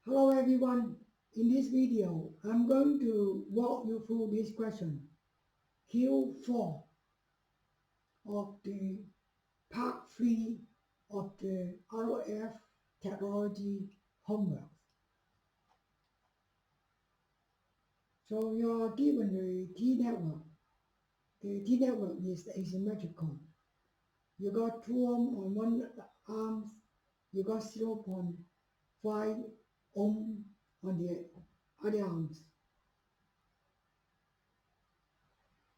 Hello everyone, in this video I'm going to walk you through this question Q4 of the part 3 of the ROF Technology homework. So you're given the T network. The T network is asymmetrical. You got 2 ohm on one arm, you got 0.5 ohm on the other arms.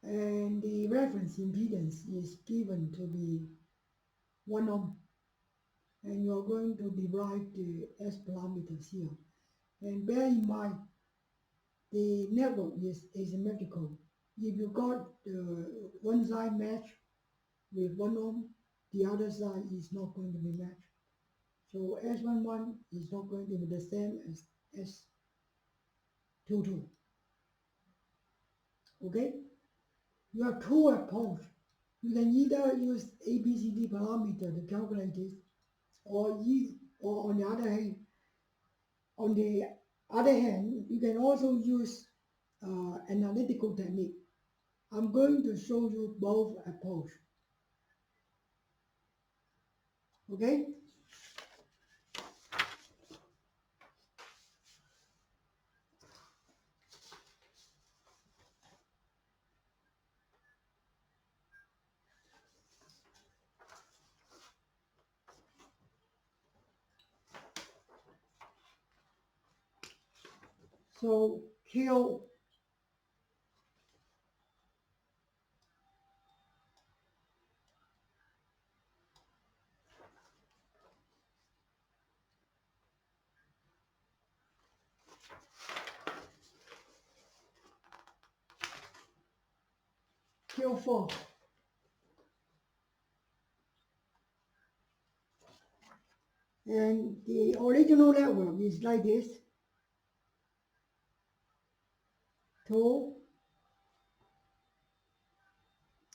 And the reference impedance is given to be 1 ohm, and you're going to derive the S parameters here. And bear in mind, the network is asymmetrical. If you got one side match with 1 ohm, the other side is not going to be matched. So S11 is not going to be the same as S22. Okay? You have two approaches. You can either use ABCD parameter to calculate this, or on the other hand, you can also use analytical technique. I'm going to show you both approach. Okay, so Q4, and the original network is like this: 2,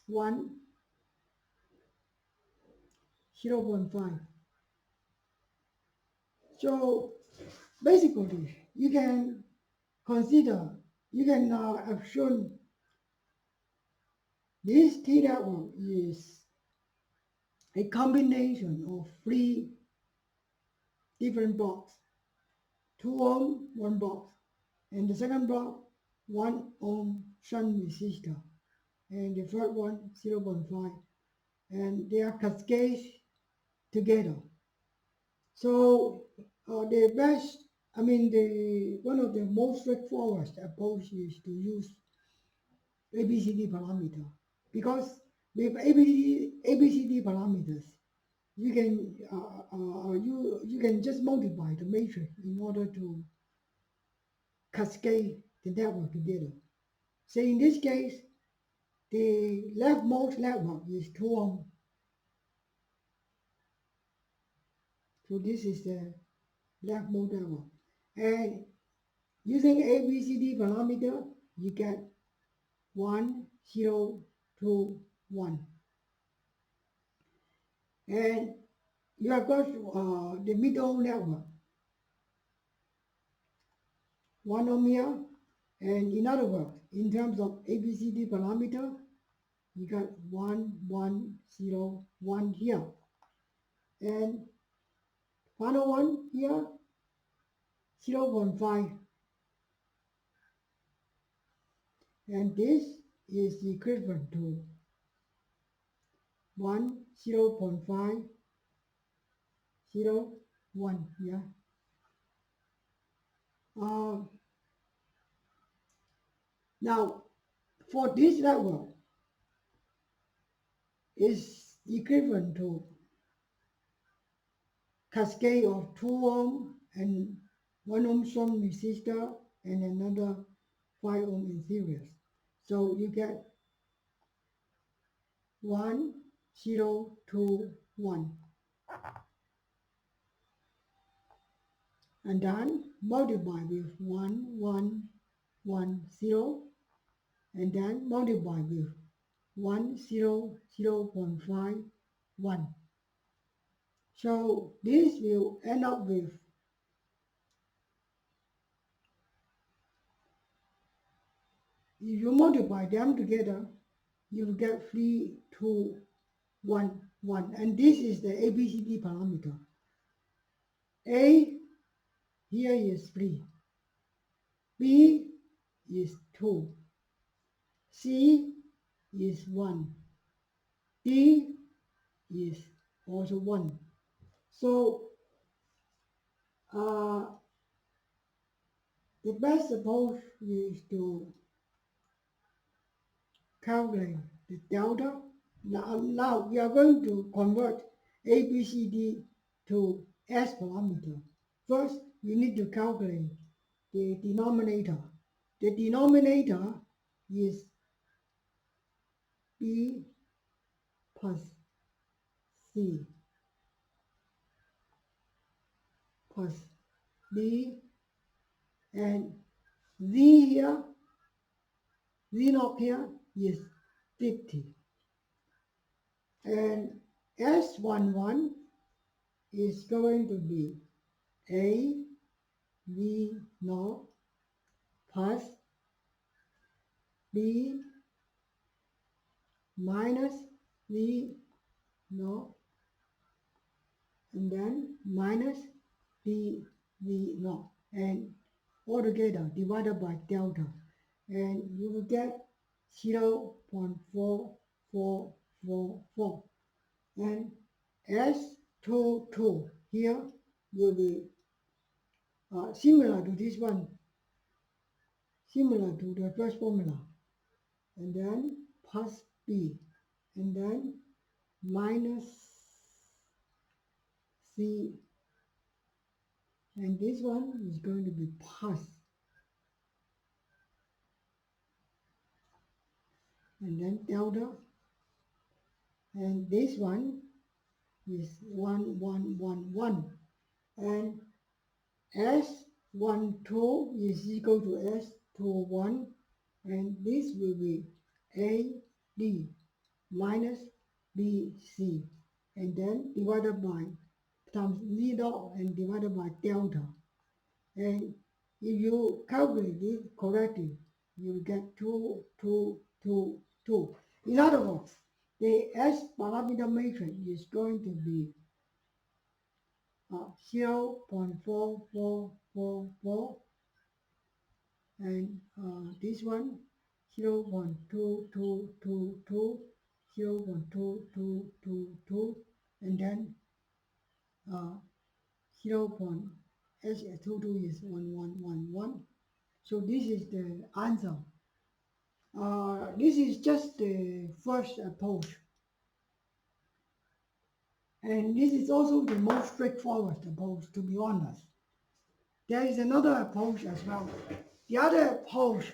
1, 0.5. So basically, you can consider, you can assume this T network is a combination of three different blocks: 2 ohm, one block, and the second block, 1 ohm shunt resistor, and the third one, 0.5, and they are cascades together. So the best, the one of the most straightforward approach is to use ABCD parameter, because with ABCD parameters, you can just multiply the matrix in order to cascade the network together. So in this case, the leftmost network is 2 ohm. So this is the leftmost network. And using ABCD parameter, you get 1, 0, 2, 1. And you have got the middle network, 1 ohm here. And in other words, in terms of ABCD parameter, you got 1, 1, 0, 1 here. And final one here, 0.5. And this is equivalent to 1, 0.5, 0, 1. Yeah. Uh, Now, for this network, is equivalent to cascade of 2 ohm and 1 ohm shunt resistor and another 5 ohm in series. So you get 1, 0, 2, 1. And then multiply with 1, 1, 1, 0, and then multiply with 1, 0, 0.5, 1. So this will end up with If you multiply them together, you will get 3, 2, 1, 1. And this is the ABCD parameter. A here is 3. B is 2. C is 1. D is also 1. So the best approach is to calculate the delta. Now we are going to convert ABCD to S parameter. First, you need to calculate the denominator. The denominator is B plus C plus D and Z here, Z naught here is 50. And S11 is going to be A V naught plus B minus V naught and then minus B V naught and altogether divided by delta and you will get 0.4444 and S22 here will be similar to this one, similar to the first formula, and then plus B, and then minus C, and this one is going to be plus, and then delta, and this one is 1111, and S12 is equal to S21, and this will be AD minus BC, and then divided by times V dot and divided by delta. And if you calculate it correctly, you will get 2, 2, 2, 2. In other words, the S parameter matrix is going to be 0.4444 and this one 0.2222, 0.2222, and then 0.S22 is 1111. So this is the answer. This is just the first approach. And this is also the most straightforward approach, to be honest. There is another approach as well. The other approach,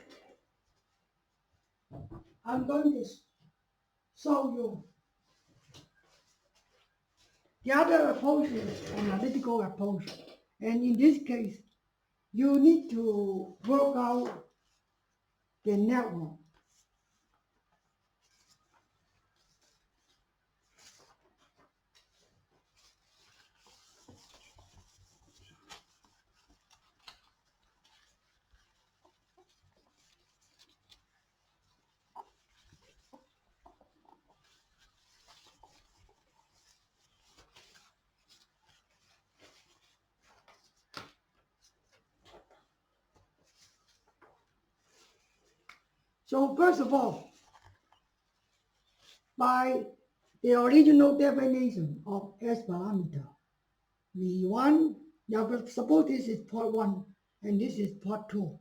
I'm going to show you. The other approach is analytical approach. And in this case, you need to work out the network. So first of all, by the original definition of S parameter, V1, now suppose this is port 1 and this is port 2.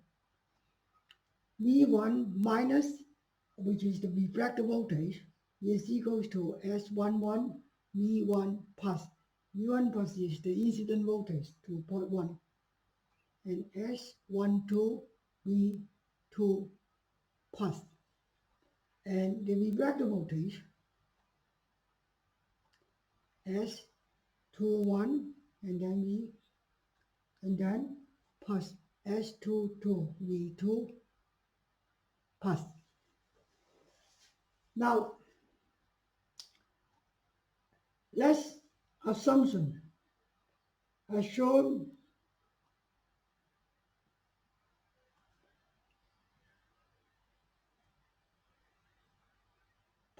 V1 minus, which is the refractive voltage, is equals to S11 V1 plus. V1 plus is the incident voltage to port 1. And S12 V2 plus. And the refractive voltage S21 and then V and then plus S22 V2 plus. Now let's assumption as shown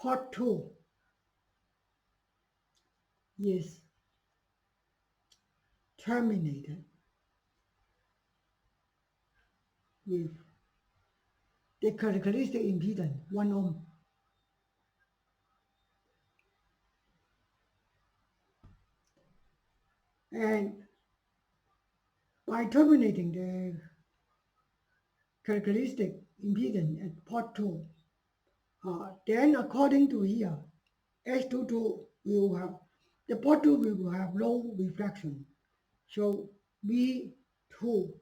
port 2 is terminated with the characteristic impedance 1 ohm. And by terminating the characteristic impedance at port 2, then according to here, S22 will have, the port 2 will have low reflection. So V2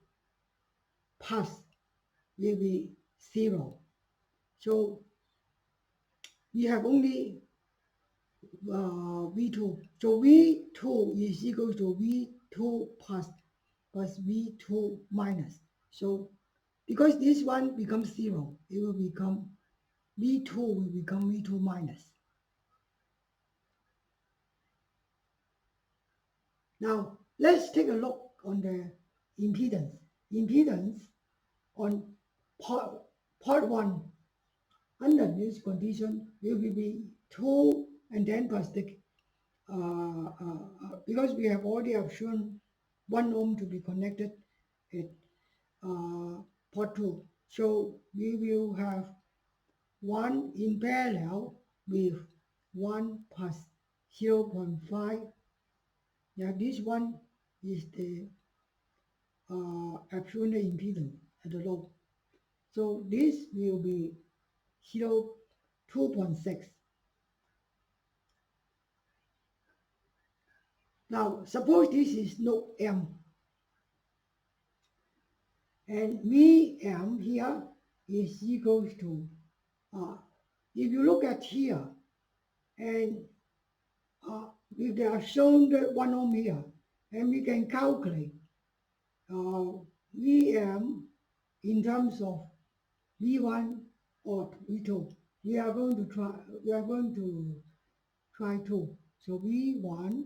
plus will be 0. So we have only V2. So V2 is equal to V2 plus V2 minus. So because this one becomes 0, it will become V2 will become V2 minus. Now let's take a look on the impedance. Impedance on part 1 under this condition will be 2 and then plus the because we have already have shown 1 ohm to be connected at port 2. So we will have 1 in parallel with 1 plus 0.5. Yeah, this one is the absolute impedance at the load. So this will be 2.6. Now suppose this is node M, and Vm here is equals to, if you look at here, and if they are shown the 1 ohm here, and we can calculate Vm in terms of V1 or V2. We are going to try two. So V1,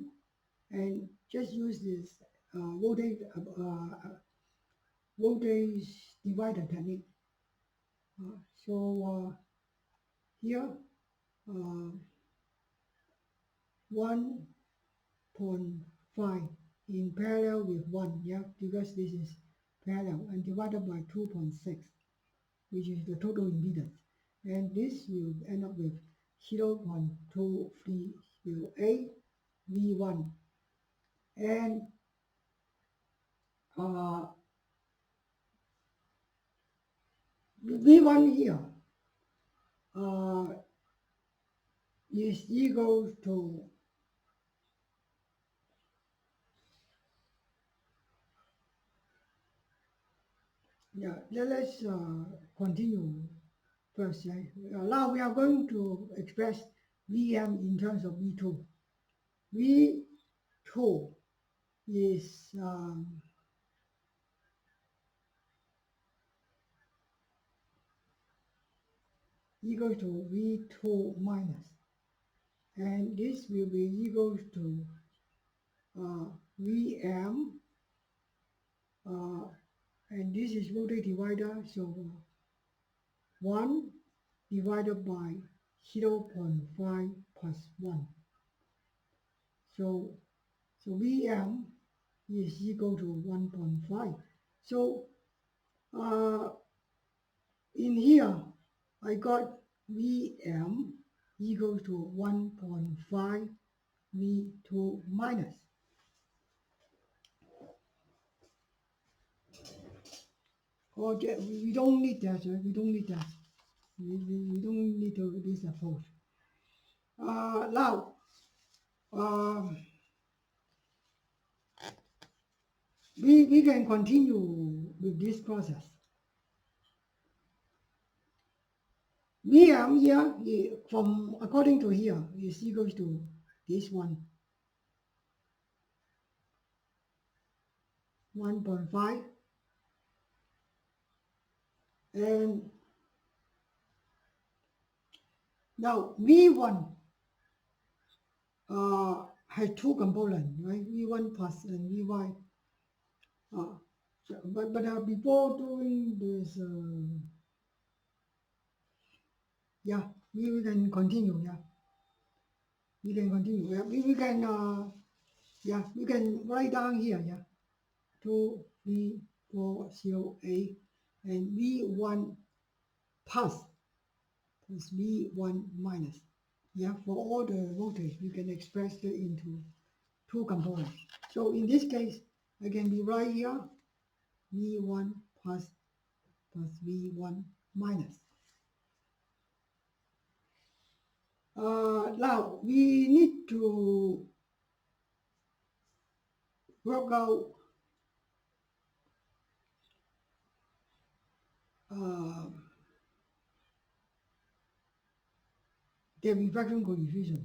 and just use this voltage divider technique. So here 1.5 in parallel with 1, yeah, because this is parallel, and divided by 2.6, which is the total impedance. And this will end up with 0.238 V1. And V1 here is equal to, yeah, let's continue first. Now we are going to express Vm in terms of V2. V2 is equal to V2 minus, and this will be equal to Vm, and this is voltage divider, so 1 divided by 0.5 plus 1. So Vm is equal to 1.5. So in here I got Vm equal to 1.5 V2 minus. Or we don't need that, right? We don't need that. We don't need to this approach. Now, we can continue with this process. Vm here, from according to here, is equal to this one, 1.5, and now V1 has two components, right? V1 plus and Vy. But before doing this, yeah, we can continue, yeah. We can continue. Yeah, we can yeah, we can write down here, yeah. 2, 3, 4, 0, 8, and V1 plus V1 minus. Yeah, for all the voltage, we can express it into two components. So in this case, I can be right here, V1 plus V1 minus. Now we need to work out uh, the refraction coefficient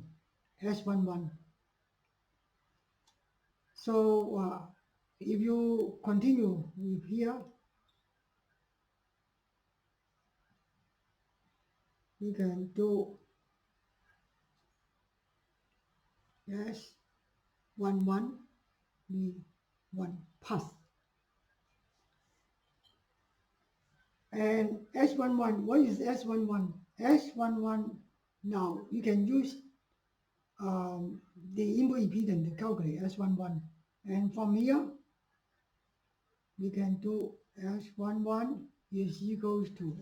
S11. So if you continue with here, you can do S11 V1 plus. And S11, what is S11? S11, now you can use the input impedance to calculate S11. And from here, we can do S11 is equals to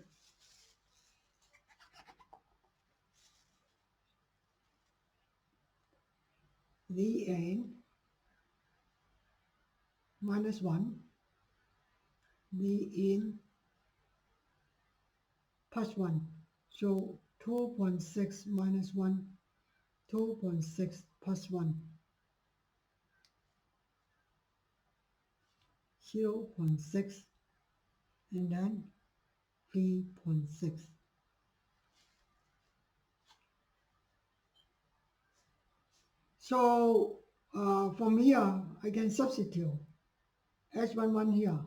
Vn minus 1, Vin plus 1. So 2.6 minus 1, 2.6 plus 1, 0.6, and then 3.6. So from here, I can substitute S11 here.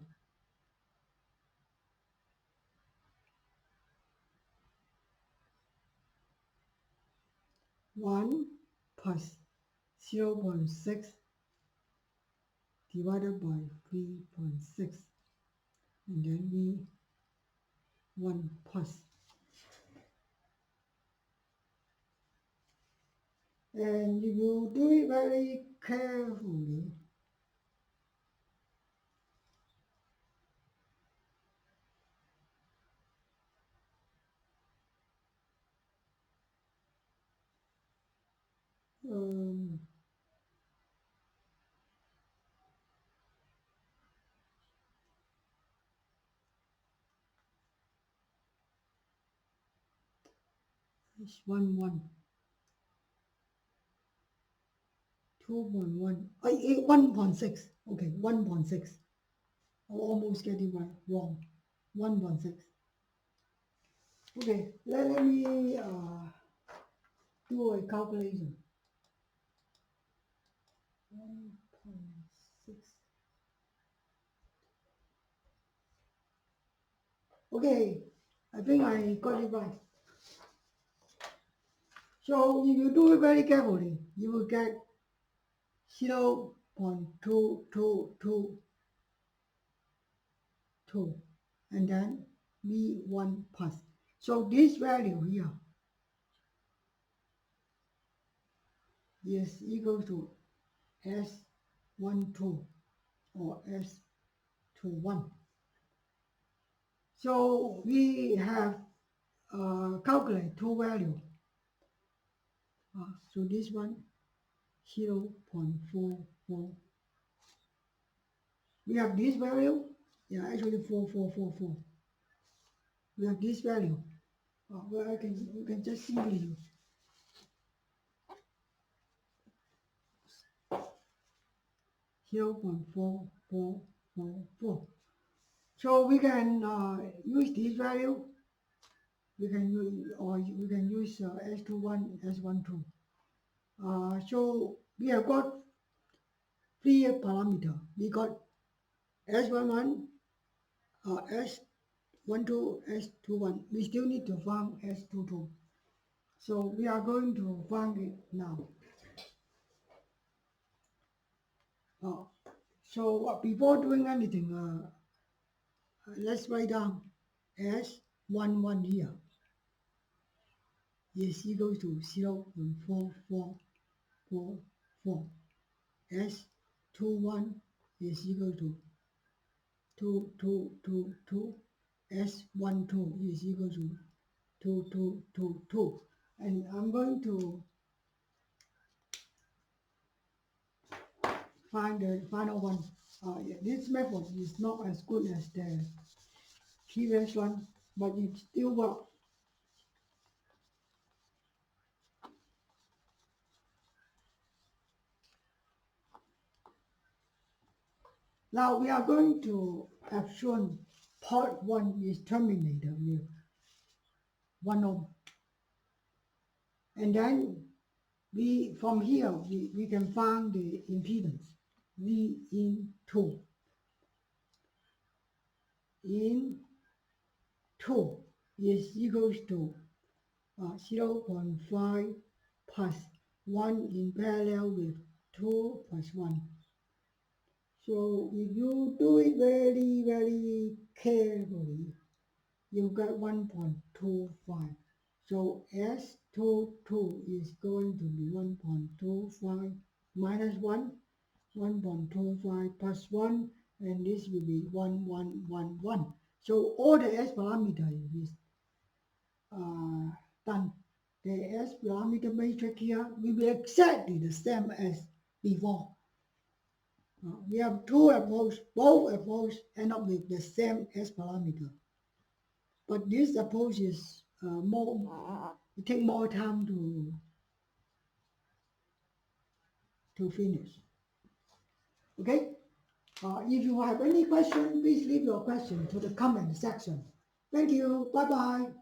1 plus 0.6 divided by 3.6, and then V1 plus. And if you do it very carefully, it's 1, 2.1, 1.6, okay, 1.6. I almost get it right, wrong, 1.6. Okay, let me do a calculation. 1.6. Okay, I think I got it right. So if you do it very carefully, you will get 0.2222, and then V1 plus. So this value here is equal to S12 or S21. So we have calculate two values. So this one 0.44. We have this value, yeah, actually 4444. We have this value. Well, we can just simply use 0.4444. So we can use this value. We can use, or we can use S21, S12. So we have got three parameter. We got S11, S12, S21. We still need to find S22. So we are going to find it now. So before doing anything, let's write down S11 here. is equal to 0.4444. S21 is equal to 2222. S12 is equal to 2222. And I'm going to find the final one. This method is not as good as the previous one, but it still works. Now we are going to assume port 1 is terminated with 1 ohm. And then from here we can find the impedance V in 2 is equals to 0.5 plus 1 in parallel with 2 plus 1. So if you do it very, very carefully, you get 1.25. So S22 is going to be 1.25 minus 1, 1.25 plus 1, and this will be 1111. So all the S parameter is done. The S parameter matrix here will be exactly the same as before. We have two approaches, both approaches end up with the same S parameter. But this approach is it takes more time to finish. Okay? If you have any question, please leave your question to the comment section. Thank you. Bye-bye.